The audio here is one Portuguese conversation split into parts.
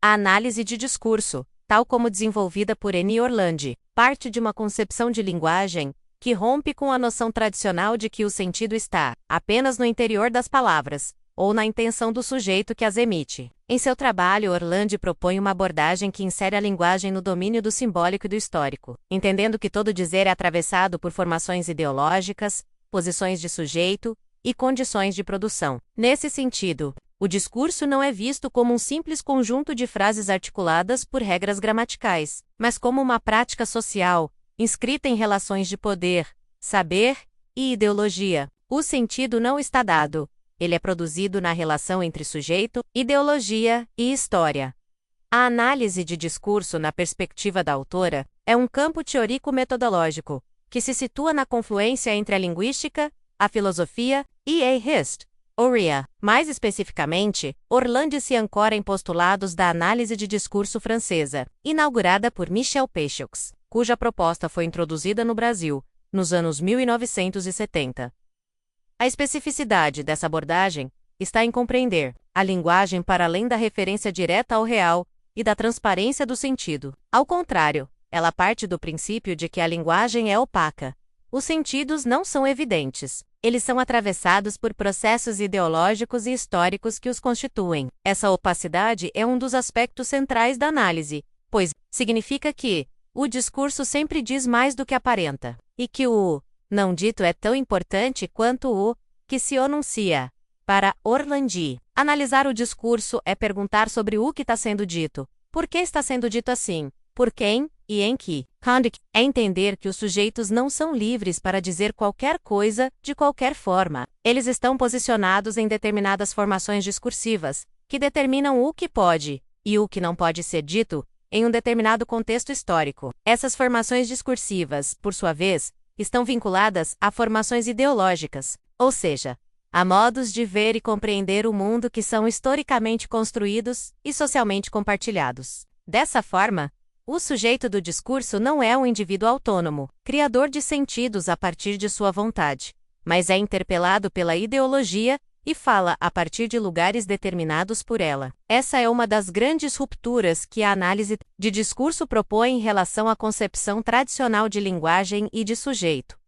A análise de discurso, tal como desenvolvida por N. Orlandi, parte de uma concepção de linguagem que rompe com a noção tradicional de que o sentido está apenas no interior das palavras, ou na intenção do sujeito que as emite. Em seu trabalho, Orlandi propõe uma abordagem que insere a linguagem no domínio do simbólico e do histórico, entendendo que todo dizer é atravessado por formações ideológicas, posições de sujeito e condições de produção. Nesse sentido, o discurso não é visto como um simples conjunto de frases articuladas por regras gramaticais, mas como uma prática social, inscrita em relações de poder, saber e ideologia. O sentido não está dado. Ele é produzido na relação entre sujeito, ideologia e história. A análise de discurso na perspectiva da autora é um campo teórico-metodológico, que se situa na confluência entre a linguística, a filosofia e a história. Mais especificamente, Orlandi se ancora em postulados da análise de discurso francesa, inaugurada por Michel Peixoux, cuja proposta foi introduzida no Brasil, nos anos 1970. A especificidade dessa abordagem está em compreender a linguagem para além da referência direta ao real e da transparência do sentido. Ao contrário, ela parte do princípio de que a linguagem é opaca. Os sentidos não são evidentes. Eles são atravessados por processos ideológicos e históricos que os constituem. Essa opacidade é um dos aspectos centrais da análise, pois significa que o discurso sempre diz mais do que aparenta, e que o não dito é tão importante quanto o que se anuncia. Para Orlandi, analisar o discurso é perguntar sobre o que está sendo dito, por que está sendo dito assim, por quem e em que contexto. É entender que os sujeitos não são livres para dizer qualquer coisa de qualquer forma. Eles estão posicionados em determinadas formações discursivas, que determinam o que pode e o que não pode ser dito em um determinado contexto histórico. Essas formações discursivas, por sua vez, estão vinculadas a formações ideológicas, ou seja, a modos de ver e compreender o mundo que são historicamente construídos e socialmente compartilhados. Dessa forma, o sujeito do discurso não é um indivíduo autônomo, criador de sentidos a partir de sua vontade, mas é interpelado pela ideologia e fala a partir de lugares determinados por ela. Essa é uma das grandes rupturas que a análise de discurso propõe em relação à concepção tradicional de linguagem e de sujeito.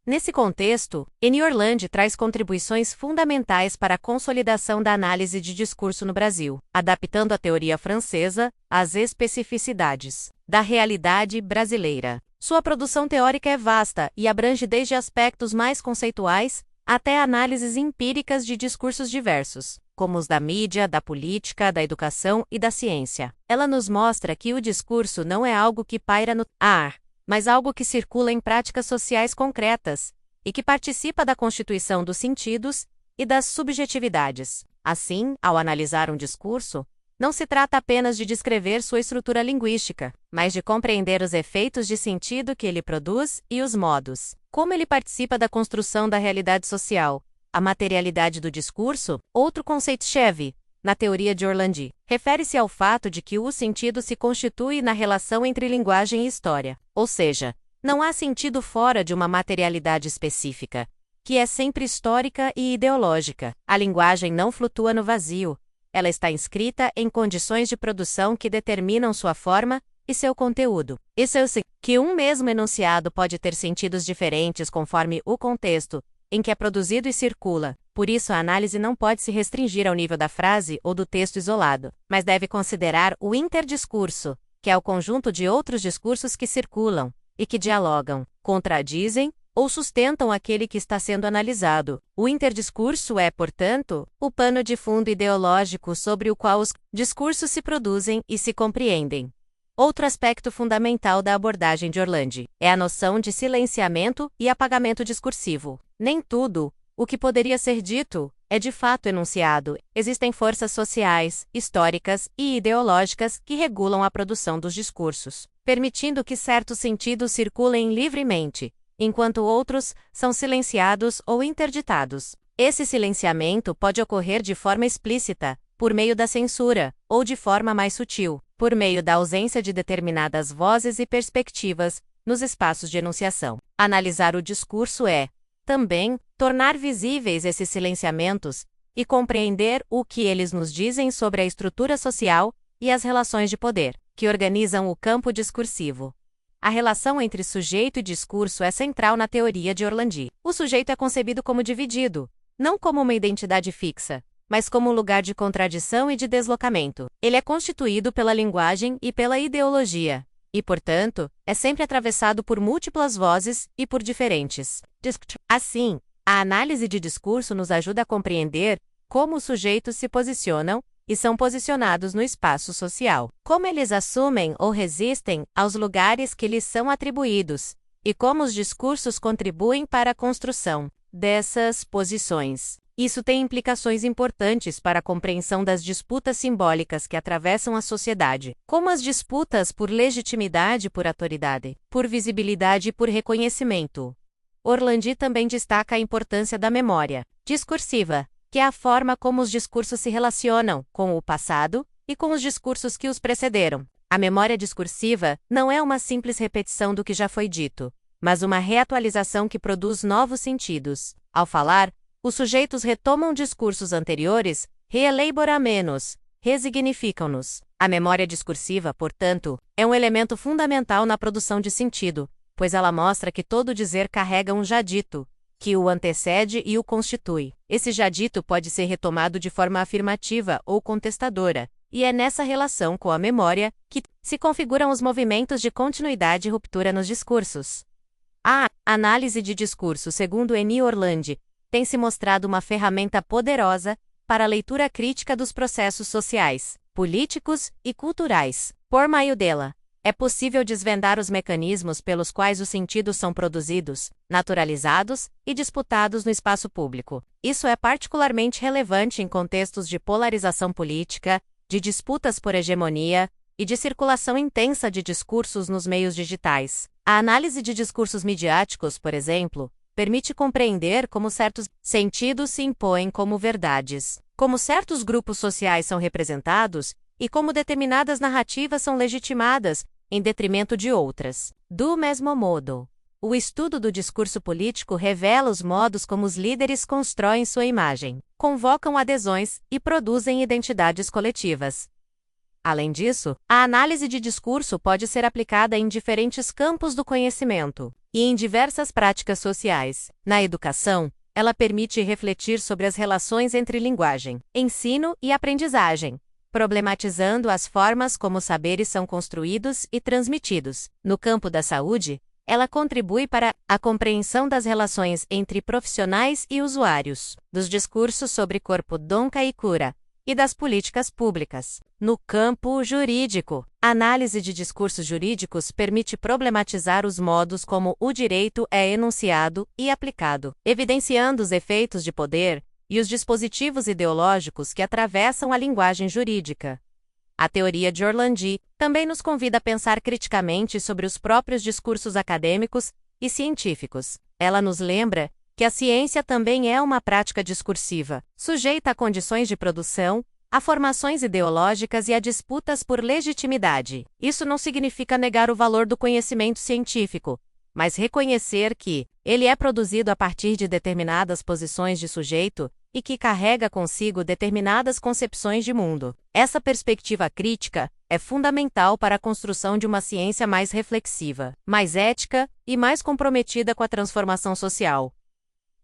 Nesse contexto, N. Orlandi traz contribuições fundamentais para a consolidação da análise de discurso no Brasil, adaptando a teoria francesa às especificidades da realidade brasileira. Sua produção teórica é vasta e abrange desde aspectos mais conceituais até análises empíricas de discursos diversos, como os da mídia, da política, da educação e da ciência. Ela nos mostra que o discurso não é algo que paira no ar, mas algo que circula em práticas sociais concretas e que participa da constituição dos sentidos e das subjetividades. Assim, ao analisar um discurso, não se trata apenas de descrever sua estrutura linguística, mas de compreender os efeitos de sentido que ele produz e os modos como ele participa da construção da realidade social. A materialidade do discurso, outro conceito-chave na teoria de Orlandi, refere-se ao fato de que o sentido se constitui na relação entre linguagem e história, ou seja, não há sentido fora de uma materialidade específica, que é sempre histórica e ideológica. A linguagem não flutua no vazio, ela está inscrita em condições de produção que determinam sua forma e seu conteúdo. Isso é que um mesmo enunciado pode ter sentidos diferentes conforme o contexto em que é produzido e circula. Por isso, a análise não pode se restringir ao nível da frase ou do texto isolado, mas deve considerar o interdiscurso, que é o conjunto de outros discursos que circulam e que dialogam, contradizem ou sustentam aquele que está sendo analisado. O interdiscurso é, portanto, o pano de fundo ideológico sobre o qual os discursos se produzem e se compreendem. Outro aspecto fundamental da abordagem de Orlandi é a noção de silenciamento e apagamento discursivo. Nem tudo o que poderia ser dito é de fato enunciado. Existem forças sociais, históricas e ideológicas que regulam a produção dos discursos, permitindo que certos sentidos circulem livremente, enquanto outros são silenciados ou interditados. Esse silenciamento pode ocorrer de forma explícita, por meio da censura, ou de forma mais sutil, por meio da ausência de determinadas vozes e perspectivas nos espaços de enunciação. Analisar o discurso é, também, tornar visíveis esses silenciamentos e compreender o que eles nos dizem sobre a estrutura social e as relações de poder, que organizam o campo discursivo. A relação entre sujeito e discurso é central na teoria de Orlandi. O sujeito é concebido como dividido, não como uma identidade fixa, mas como um lugar de contradição e de deslocamento. Ele é constituído pela linguagem e pela ideologia, e, portanto, é sempre atravessado por múltiplas vozes e por diferentes. Assim, a análise de discurso nos ajuda a compreender como os sujeitos se posicionam e são posicionados no espaço social, como eles assumem ou resistem aos lugares que lhes são atribuídos, e como os discursos contribuem para a construção dessas posições. Isso tem implicações importantes para a compreensão das disputas simbólicas que atravessam a sociedade, como as disputas por legitimidade e por autoridade, por visibilidade e por reconhecimento. Orlandi também destaca a importância da memória discursiva, que é a forma como os discursos se relacionam com o passado e com os discursos que os precederam. A memória discursiva não é uma simples repetição do que já foi dito, mas uma reatualização que produz novos sentidos. Ao falar, os sujeitos retomam discursos anteriores, reelaboram-nos, resignificam-nos. A memória discursiva, portanto, é um elemento fundamental na produção de sentido, pois ela mostra que todo dizer carrega um já dito, que o antecede e o constitui. Esse já dito pode ser retomado de forma afirmativa ou contestadora, e é nessa relação com a memória que se configuram os movimentos de continuidade e ruptura nos discursos. A análise de discurso, segundo Eni Orlandi, tem se mostrado uma ferramenta poderosa para a leitura crítica dos processos sociais, políticos e culturais. Por meio dela, é possível desvendar os mecanismos pelos quais os sentidos são produzidos, naturalizados e disputados no espaço público. Isso é particularmente relevante em contextos de polarização política, de disputas por hegemonia e de circulação intensa de discursos nos meios digitais. A análise de discursos midiáticos, por exemplo, permite compreender como certos sentidos se impõem como verdades, como certos grupos sociais são representados e como determinadas narrativas são legitimadas em detrimento de outras. Do mesmo modo, o estudo do discurso político revela os modos como os líderes constroem sua imagem, convocam adesões e produzem identidades coletivas. Além disso, a análise de discurso pode ser aplicada em diferentes campos do conhecimento e em diversas práticas sociais. Na educação, ela permite refletir sobre as relações entre linguagem, ensino e aprendizagem, problematizando as formas como os saberes são construídos e transmitidos. No campo da saúde, ela contribui para a compreensão das relações entre profissionais e usuários, dos discursos sobre corpo, donca e cura, e das políticas públicas. No campo jurídico, a análise de discursos jurídicos permite problematizar os modos como o direito é enunciado e aplicado, evidenciando os efeitos de poder e os dispositivos ideológicos que atravessam a linguagem jurídica. A teoria de Orlandi também nos convida a pensar criticamente sobre os próprios discursos acadêmicos e científicos. Ela nos lembra que a ciência também é uma prática discursiva, sujeita a condições de produção, a formações ideológicas e a disputas por legitimidade. Isso não significa negar o valor do conhecimento científico, mas reconhecer que ele é produzido a partir de determinadas posições de sujeito e que carrega consigo determinadas concepções de mundo. Essa perspectiva crítica é fundamental para a construção de uma ciência mais reflexiva, mais ética e mais comprometida com a transformação social.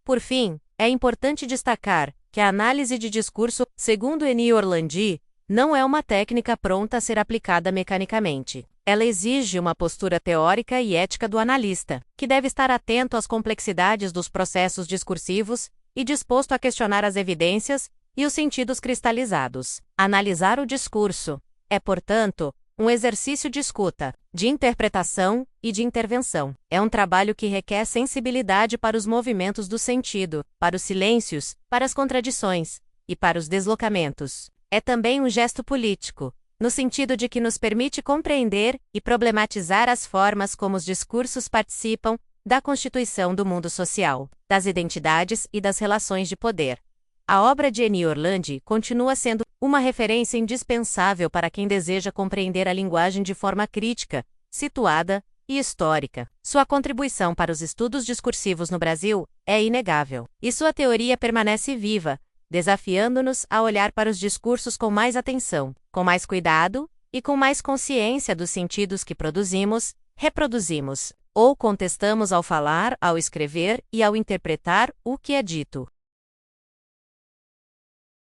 Por fim, é importante destacar que a análise de discurso, segundo Eni Orlandi, não é uma técnica pronta a ser aplicada mecanicamente. Ela exige uma postura teórica e ética do analista, que deve estar atento às complexidades dos processos discursivos e disposto a questionar as evidências e os sentidos cristalizados. Analisar o discurso é, portanto, um exercício de escuta, de interpretação e de intervenção. É um trabalho que requer sensibilidade para os movimentos do sentido, para os silêncios, para as contradições e para os deslocamentos. É também um gesto político, no sentido de que nos permite compreender e problematizar as formas como os discursos participam da constituição do mundo social, das identidades e das relações de poder. A obra de Eni Orlandi continua sendo uma referência indispensável para quem deseja compreender a linguagem de forma crítica, situada e histórica. Sua contribuição para os estudos discursivos no Brasil é inegável, e sua teoria permanece viva, desafiando-nos a olhar para os discursos com mais atenção, com mais cuidado e com mais consciência dos sentidos que produzimos, reproduzimos ou contestamos ao falar, ao escrever e ao interpretar o que é dito.